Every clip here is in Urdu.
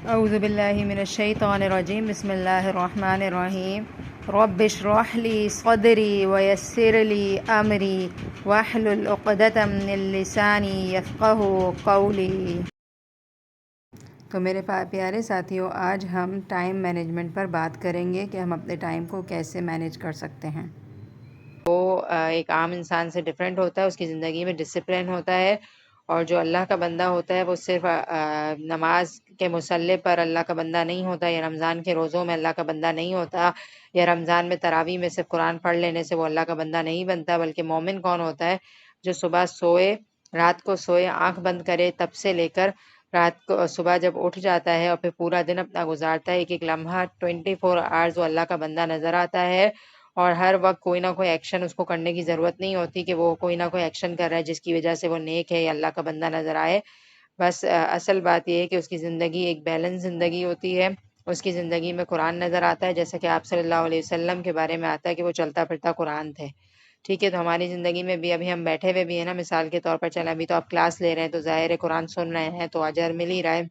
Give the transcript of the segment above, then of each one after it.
اعوذ باللہ من الشیطان الرجیم بسم اللہ الرحمن الرحیم رب اشرح لی صدری ویسر لی امری واحلل عقدۃ من لسانی یفقہوا قولی۔ تو میرے پیارے ساتھیوں، آج ہم ٹائم مینجمنٹ پر بات کریں گے کہ ہم اپنے ٹائم کو کیسے مینیج کر سکتے ہیں۔ وہ ایک عام انسان سے ڈیفرنٹ ہوتا ہے، اس کی زندگی میں ڈسپلن ہوتا ہے، اور جو اللہ کا بندہ ہوتا ہے وہ صرف نماز کے مصلی پر اللہ کا بندہ نہیں ہوتا، یا رمضان کے روزوں میں اللہ کا بندہ نہیں ہوتا، یا رمضان میں تراویح میں صرف قرآن پڑھ لینے سے وہ اللہ کا بندہ نہیں بنتا، بلکہ مومن کون ہوتا ہے؟ جو صبح سوئے، رات کو سوئے، آنکھ بند کرے تب سے لے کر رات کو صبح جب اٹھ جاتا ہے اور پھر پورا دن اپنا گزارتا ہے، ایک ایک لمحہ 24 آورز وہ اللہ کا بندہ نظر آتا ہے، اور ہر وقت کوئی نہ کوئی ایکشن اس کو کرنے کی ضرورت نہیں ہوتی کہ وہ کوئی نہ کوئی ایکشن کر رہا ہے جس کی وجہ سے وہ نیک ہے یا اللہ کا بندہ نظر آئے۔ بس اصل بات یہ ہے کہ اس کی زندگی ایک بیلنس زندگی ہوتی ہے، اس کی زندگی میں قرآن نظر آتا ہے، جیسا کہ آپ صلی اللہ علیہ وسلم کے بارے میں آتا ہے کہ وہ چلتا پھرتا قرآن تھے۔ ٹھیک ہے، تو ہماری زندگی میں بھی ابھی ہم بیٹھے ہوئے بھی ہیں نا، مثال کے طور پر چلیں ابھی تو آپ کلاس لے رہے ہیں تو ظاہر ہے قرآن سن رہے ہیں تو اجر مل ہی رہا ہے۔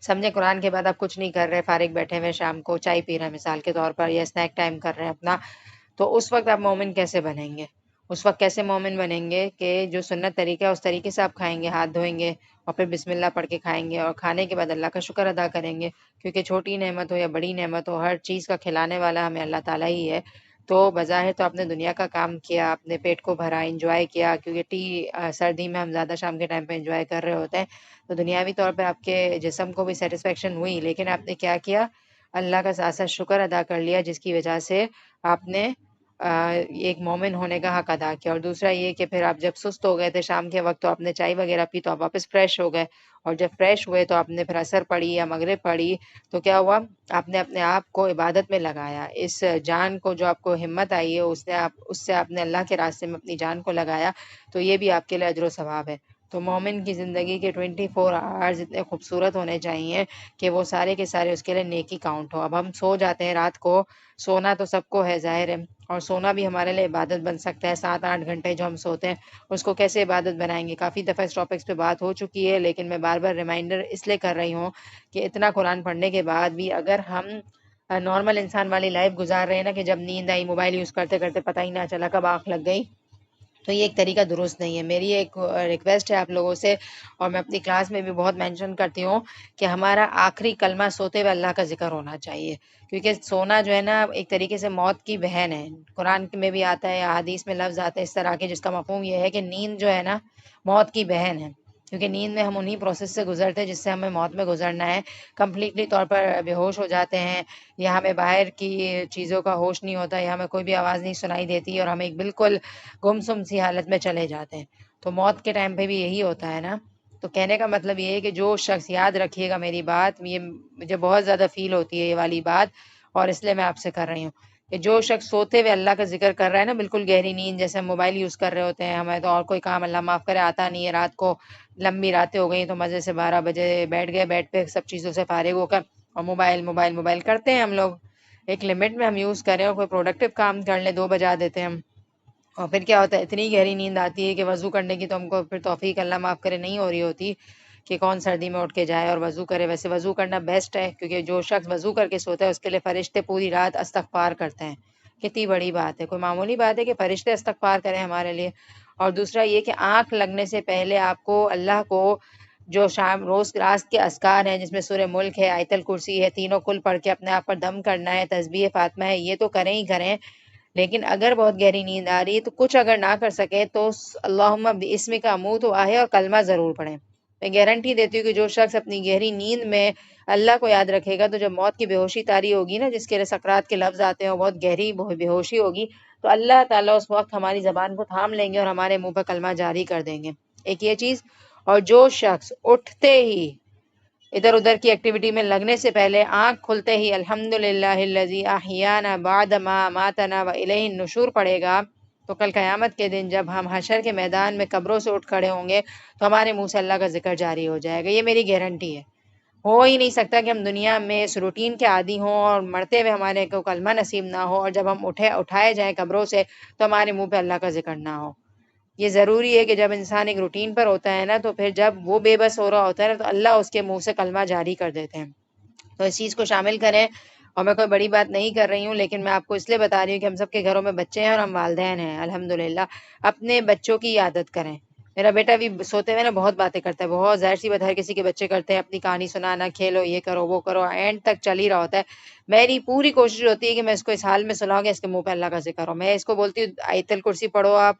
سمجھے قرآن کے بعد آپ کچھ نہیں کر رہے، فارغ بیٹھے ہوئے شام کو چائے پی رہے ہیں مثال کے طور پر، یا اسنیک ٹائم کر رہے ہیں اپنا، تو اس وقت آپ مومن کیسے بنیں گے؟ اس وقت کیسے مومن بنیں گے کہ جو سنت طریقہ ہے اس طریقے سے آپ کھائیں گے، ہاتھ دھوئیں گے اور پھر بسم اللہ پڑھ کے کھائیں گے، اور کھانے کے بعد اللہ کا شکر ادا کریں گے، کیونکہ چھوٹی نعمت ہو یا بڑی نعمت ہو، ہر چیز کا کھلانے والا ہمیں اللہ تعالیٰ ہی ہے۔ تو بظاہر تو آپ نے دنیا کا کام کیا، اپنے پیٹ کو بھرا، انجوائے کیا، کیونکہ سردی میں ہم زیادہ شام کے ٹائم پہ انجوائے کر رہے ہوتے ہیں، تو دنیاوی طور پہ آپ کے جسم کو بھی سیٹسفیکشن ہوئی، لیکن آپ نے کیا کیا؟ اللہ کا ساتھ ساتھ شکر ادا کر لیا، جس کی وجہ سے آپ نے ایک مومن ہونے کا حق ادا کیا۔ اور دوسرا یہ کہ پھر آپ جب سست ہو گئے تھے شام کے وقت تو آپ نے چائے وغیرہ پی تو آپ واپس فریش ہو گئے، اور جب فریش ہوئے تو آپ نے پھر عصر پڑھی یا مغرب پڑھی، تو کیا ہوا؟ آپ نے اپنے آپ کو عبادت میں لگایا، اس جان کو جو آپ کو ہمت آئی ہے اس سے آپ نے اللہ کے راستے میں اپنی جان کو لگایا، تو یہ بھی آپ کے لیے اجر و ثواب ہے۔ تو مومن کی زندگی کے 24 آورز اتنے خوبصورت ہونے چاہیے کہ وہ سارے کے سارے اس کے لیے نیکی کاؤنٹ ہو۔ اب ہم سو جاتے ہیں رات کو، سونا تو سب کو ہے ظاہر ہے، اور سونا بھی ہمارے لیے عبادت بن سکتا ہے، 7-8 گھنٹے جو ہم سوتے ہیں اس کو کیسے عبادت بنائیں گے؟ کافی دفعہ اس ٹاپکس پہ بات ہو چکی ہے، لیکن میں بار بار ریمائنڈر اس لیے کر رہی ہوں کہ اتنا قرآن پڑھنے کے بعد بھی اگر ہم نارمل انسان والی لائف گزار رہے ہیں نا، کہ جب نیند آئی موبائل یوز کرتے کرتے پتہ ہی نہ چلا کب آنکھ لگ گئی، تو یہ ایک طریقہ درست نہیں ہے۔ میری ایک ریکویسٹ ہے آپ لوگوں سے، اور میں اپنی کلاس میں بھی بہت مینشن کرتی ہوں کہ ہمارا آخری کلمہ سوتے ہوئے اللہ کا ذکر ہونا چاہیے، کیونکہ سونا جو ہے نا ایک طریقے سے موت کی بہن ہے۔ قرآن میں بھی آتا ہے، حدیث میں لفظ آتا ہے اس طرح کے، جس کا مفہوم یہ ہے کہ نیند جو ہے نا موت کی بہن ہے، کیونکہ نیند میں ہم انہی پروسیس سے گزرتے ہیں جس سے ہمیں موت میں گزرنا ہے۔ کمپلیٹلی طور پر بے ہوش ہو جاتے ہیں، یا ہمیں باہر کی چیزوں کا ہوش نہیں ہوتا، یا ہمیں کوئی بھی آواز نہیں سنائی دیتی، اور ہم ایک بالکل گمسم سی حالت میں چلے جاتے ہیں۔ تو موت کے ٹائم پہ بھی یہی ہوتا ہے نا۔ تو کہنے کا مطلب یہ ہے کہ جو شخص، یاد رکھیے گا میری بات، یہ مجھے بہت زیادہ فیل ہوتی ہے یہ والی بات، اور اس لیے میں آپ سے کر رہی ہوں کہ جو شخص سوتے ہوئے اللہ کا ذکر کر رہا ہے نا، بالکل گہری نیند، جیسے ہم موبائل یوز کر رہے ہوتے ہیں، ہمیں تو اور کوئی کام اللہ معاف کرے آتا نہیں ہے، رات کو لمبی راتیں ہو گئی تو مزے سے 12 بجے بیٹھ گئے، بیڈ پہ سب چیزوں سے فارغ ہو کر، اور موبائل موبائل موبائل کرتے ہیں ہم لوگ۔ ایک لمٹ میں ہم یوز کریں اور کوئی پروڈکٹیو کام کر لیں، 2 بجا دیتے ہیں ہم، اور پھر کیا ہوتا ہے اتنی گہری نیند آتی ہے کہ وضو کرنے کی تو ہم کو پھر توفیق اللہ معاف کرے نہیں ہو رہی ہوتی کہ کون سردی میں اٹھ کے جائے اور وضو کرے۔ ویسے وضو کرنا بیسٹ ہے، کیونکہ جو شخص وضو کر کے سوتا ہے اس کے لیے فرشتے پوری رات استغفار کرتے ہیں۔ کتنی بڑی بات ہے، کوئی معمولی بات ہے کہ فرشتے استغفار کریں ہمارے لیے۔ اور دوسرا یہ کہ آنکھ لگنے سے پہلے آپ کو اللہ کو جو روز رات کے اذکار ہیں، جس میں سورہ ملک ہے، آیت الکرسی ہے، تینوں کل پڑھ کے اپنے آپ پر دم کرنا ہے، تسبیح فاطمہ ہے، یہ تو کریں ہی کریں۔ لیکن اگر بہت گہری نیند آ رہی ہے تو کچھ اگر نہ کر سکے تو اللہم باسمک اموت آہے اور کلمہ ضرور پڑھیں۔ میں گارنٹی دیتی ہوں کہ جو شخص اپنی گہری نیند میں اللہ کو یاد رکھے گا، تو جب موت کی بے ہوشی طاری ہوگی نا، جس کے لیے سکرات کے لفظ آتے ہیں، وہ بہت گہری بے ہوشی ہوگی، تو اللہ تعالیٰ اس وقت ہماری زبان کو تھام لیں گے اور ہمارے منہ پہ کلمہ جاری کر دیں گے۔ ایک یہ چیز۔ اور جو شخص اٹھتے ہی ادھر ادھر کی ایکٹیویٹی میں لگنے سے پہلے آنکھ کھلتے ہی الحمدللہ الذی احیانا بعد ما اماتنا والیہ النشور پڑھے گا، تو کل قیامت کے دن جب ہم حشر کے میدان میں قبروں سے اٹھ کھڑے ہوں گے تو ہمارے منہ سے اللہ کا ذکر جاری ہو جائے گا۔ یہ میری گارنٹی ہے۔ ہو ہی نہیں سکتا کہ ہم دنیا میں اس روٹین کے عادی ہوں اور مرتے ہوئے ہمارے کو کلمہ نصیب نہ ہو، اور جب ہم اٹھائے جائیں قبروں سے تو ہمارے منہ پہ اللہ کا ذکر نہ ہو۔ یہ ضروری ہے کہ جب انسان ایک روٹین پر ہوتا ہے نا، تو پھر جب وہ بے بس ہو رہا ہوتا ہے نا، تو اللہ اس کے منہ سے کلمہ جاری کر دیتے ہیں۔ تو اس چیز کو شامل کریں، اور میں کوئی بڑی بات نہیں کر رہی ہوں، لیکن میں آپ کو اس لیے بتا رہی ہوں کہ ہم سب کے گھروں میں بچے ہیں اور ہم والدین ہیں الحمدللہ۔ اپنے بچوں کی عادت کریں۔ میرا بیٹا بھی سوتے ہوئے نا بہت باتیں کرتا ہے، بہت ظاہر سی بات ہر کسی کے بچے کرتے ہیں، اپنی کہانی سنانا، کھیلو، یہ کرو وہ کرو، اینڈ تک چل ہی رہا ہوتا ہے۔ میری پوری کوشش ہوتی ہے کہ میں اس کو اس حال میں سلاؤں کہ اس کے منہ پہ اللہ کا ذکر ہو۔ میں اس کو بولتی ہوں آیت الکرسی پڑھو آپ،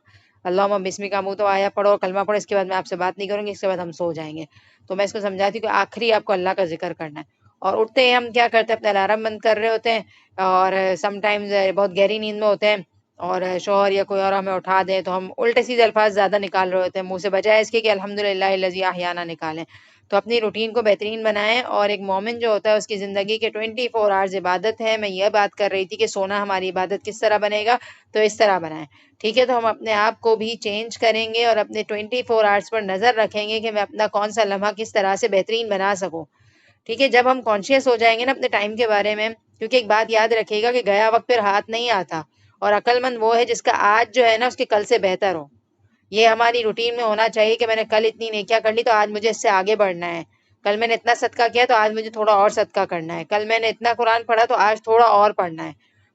اللہم بسم کا منہ تو آیا پڑھو، کلمہ پڑھو، اس کے بعد میں آپ سے بات نہیں کروں گی، اس کے بعد ہم سو جائیں گے۔ تو میں اس کو سمجھاتی ہوں کہ آخری آپ کو اللہ کا ذکر کرنا ہے۔ اور اٹھتے ہی ہم کیا کرتے ہیں، اپنا الارم بند کر رہے ہوتے ہیں، اور سم ٹائمز بہت گہری نیند میں ہوتے ہیں، اور شوہر یا کوئی اور ہمیں اٹھا دے تو ہم الٹے سیدھے الفاظ زیادہ نکال رہے ہوتے ہیں منہ سے، بجائے اس کے کہ الحمدللہ الذی احیانا نکالیں۔ تو اپنی روٹین کو بہترین بنائیں، اور ایک مومن جو ہوتا ہے اس کی زندگی کے 24 آورز عبادت ہے۔ میں یہ بات کر رہی تھی کہ سونا ہماری عبادت کس طرح بنے گا، تو اس طرح بنائیں، ٹھیک ہے؟ تو ہم اپنے آپ کو بھی چینج کریں گے اور اپنے 24 آورز پر نظر رکھیں گے کہ میں اپنا کون سا لمحہ کس طرح سے بہترین بنا سکوں، ٹھیک ہے؟ جب ہم کانشیس ہو جائیں گے نا اپنے ٹائم کے بارے میں، کیونکہ ایک بات یاد رکھیے گا کہ گیا وقت پھر ہاتھ نہیں آتا، اور عقل مند وہ ہے جس کا آج جو ہے نا اس کے کل سے بہتر ہو۔ یہ ہماری روٹین میں ہونا چاہیے کہ میں نے کل اتنی نیکیاں کر لی تو آج مجھے اس سے آگے بڑھنا ہے، کل میں نے اتنا صدقہ کیا تو آج مجھے تھوڑا اور صدقہ کرنا ہے، کل میں نے اتنا قرآن پڑھا تو آج تھوڑا اور پڑھنا ہے۔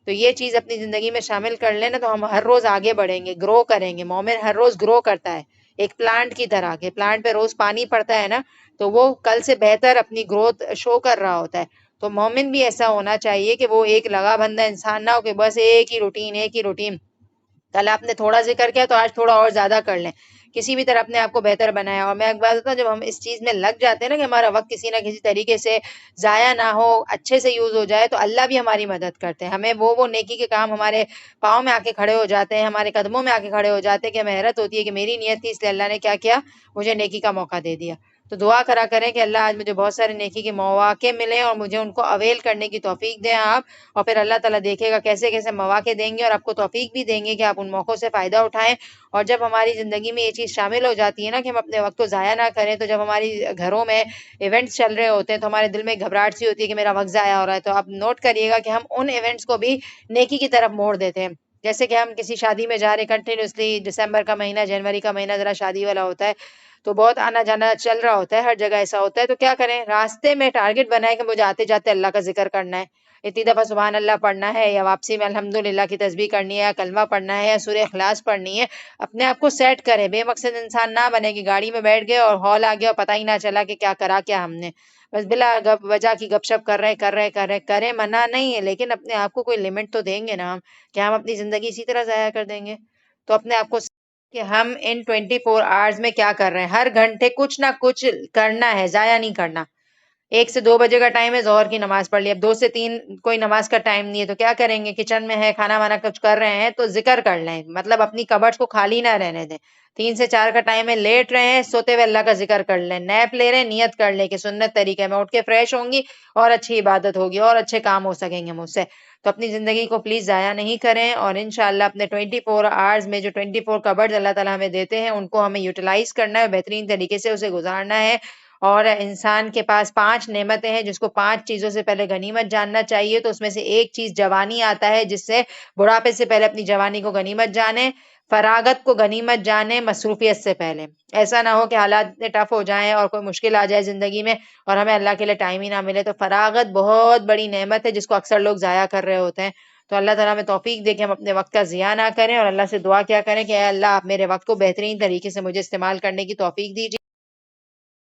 تو یہ چیز اپنی زندگی میں شامل کر لیں نا، تو ہم ہر روز آگے بڑھیں گے، گرو کریں گے۔ مومن ہر روز گرو کرتا ہے، ایک پلانٹ کی طرح، کہ پلانٹ پہ روز پانی پڑتا ہے نا، تو وہ کل سے بہتر اپنی گروتھ شو کر رہا ہوتا ہے۔ تو مومن بھی ایسا ہونا چاہیے کہ وہ ایک لگا بندہ انسان نہ ہو کہ بس ایک ہی روٹین، ایک ہی روٹین، کل آپ نے تھوڑا ذکر کیا تو آج تھوڑا اور زیادہ کر لیں، کسی بھی طرح اپنے آپ کو بہتر بنایا۔ اور میں ایک بات بتاؤں، جب ہم اس چیز میں لگ جاتے ہیں نا کہ ہمارا وقت کسی نہ کسی طریقے سے ضائع نہ ہو، اچھے سے یوز ہو جائے، تو اللہ بھی ہماری مدد کرتے ہیں۔ ہمیں وہ نیکی کے کام ہمارے پاؤں میں آ کے کھڑے ہو جاتے ہیں، ہمارے قدموں میں آ کے کھڑے ہو جاتے ہیں، کہ ہمیں حیرت ہوتی ہے کہ میری نیت تھی اس لیے اللہ نے کیا کیا، مجھے نیکی کا موقع دے دیا۔ تو دعا کرا کریں کہ اللہ آج مجھے بہت سارے نیکی کے مواقع ملیں اور مجھے ان کو اویل کرنے کی توفیق دیں آپ، اور پھر اللہ تعالیٰ دیکھے گا کیسے کیسے مواقع دیں گے، اور آپ کو توفیق بھی دیں گے کہ آپ ان موقعوں سے فائدہ اٹھائیں۔ اور جب ہماری زندگی میں یہ چیز شامل ہو جاتی ہے نا کہ ہم اپنے وقت کو ضائع نہ کریں، تو جب ہماری گھروں میں ایونٹس چل رہے ہوتے ہیں تو ہمارے دل میں گھبراہٹ سی ہوتی ہے کہ میرا وقت ضائع ہو رہا ہے، تو آپ نوٹ کریے گا کہ ہم ان ایونٹس کو بھی نیکی کی طرف موڑ دیتے ہیں۔ جیسے کہ ہم کسی شادی میں جا رہے ہیں، کنٹینیوسلی دسمبر کا مہینہ، جنوری کا مہینہ ذرا شادی والا ہوتا ہے، تو بہت آنا جانا چل رہا ہوتا ہے، ہر جگہ ایسا ہوتا ہے، تو کیا کریں، راستے میں ٹارگٹ بنائیں کہ مجھے آتے جاتے اللہ کا ذکر کرنا ہے، اتنی دفعہ سبحان اللہ پڑھنا ہے، یا واپسی میں الحمدللہ کی تسبیح کرنی ہے، یا کلمہ پڑھنا ہے، یا سورہ اخلاص پڑھنی ہے۔ اپنے آپ کو سیٹ کریں، بے مقصد انسان نہ بنے کہ گاڑی میں بیٹھ گئے اور ہال آ گیا اور پتہ ہی نہ چلا کہ کیا کرا کیا ہم نے، بس بلا وجہ کی گپ شپ کر رہے کریں، منع نہیں ہے، لیکن اپنے آپ کو کوئی لمٹ تو دیں گے نا ہم، کہ ہم اپنی زندگی اسی طرح ضائع کر دیں گے؟ تو اپنے آپ کو کہ ہم ان 24 آورز میں کیا کر رہے ہیں، ہر گھنٹے کچھ نہ کچھ کرنا ہے، ضائع نہیں کرنا۔ 1 سے 2 بجے کا ٹائم ہے، ظہر کی نماز پڑھ لی، اب 2 سے 3 کوئی نماز کا ٹائم نہیں ہے، تو کیا کریں گے، کچن میں ہے، کھانا وانا کچھ کر رہے ہیں تو ذکر کر لیں، مطلب اپنی کبرز کو خالی نہ رہنے دیں۔ 3 سے 4 کا ٹائم ہے، لیٹ رہے ہیں، سوتے ہوئے اللہ کا ذکر کر لیں، نیپ لے رہے ہیں، نیت کر لیں کہ سنت طریقے میں اٹھ کے فریش ہوں گی اور اچھی عبادت ہوگی اور اچھے کام ہو سکیں گے مجھ سے۔ تو اپنی زندگی کو پلیز ضائع نہیں کریں، اور انشاءاللہ اپنے 24 آورز میں جو 24 کبرز اللہ تعالیٰ ہمیں دیتے ہیں ان کو ہمیں یوٹیلائز کرنا ہے، بہترین طریقے سے اسے گزارنا ہے۔ اور انسان کے پاس 5 نعمتیں ہیں جس کو 5 چیزوں سے پہلے غنیمت جاننا چاہیے، تو اس میں سے ایک چیز جوانی آتا ہے، جس سے بڑھاپے سے پہلے اپنی جوانی کو غنیمت جانیں، فراغت کو غنیمت جانیں مصروفیت سے پہلے۔ ایسا نہ ہو کہ حالات اتنے ٹف ہو جائیں اور کوئی مشکل آ جائے زندگی میں اور ہمیں اللہ کے لیے ٹائم ہی نہ ملے۔ تو فراغت بہت بڑی نعمت ہے جس کو اکثر لوگ ضائع کر رہے ہوتے ہیں۔ تو اللہ تعالیٰ ہمیں توفیق دے کہ ہم اپنے وقت کا ضیاع نہ کریں، اور اللہ سے دعا کیا کریں کہ اے اللہ آپ میرے وقت کو بہترین طریقے سے مجھے استعمال کرنے کی توفیق دیجیے۔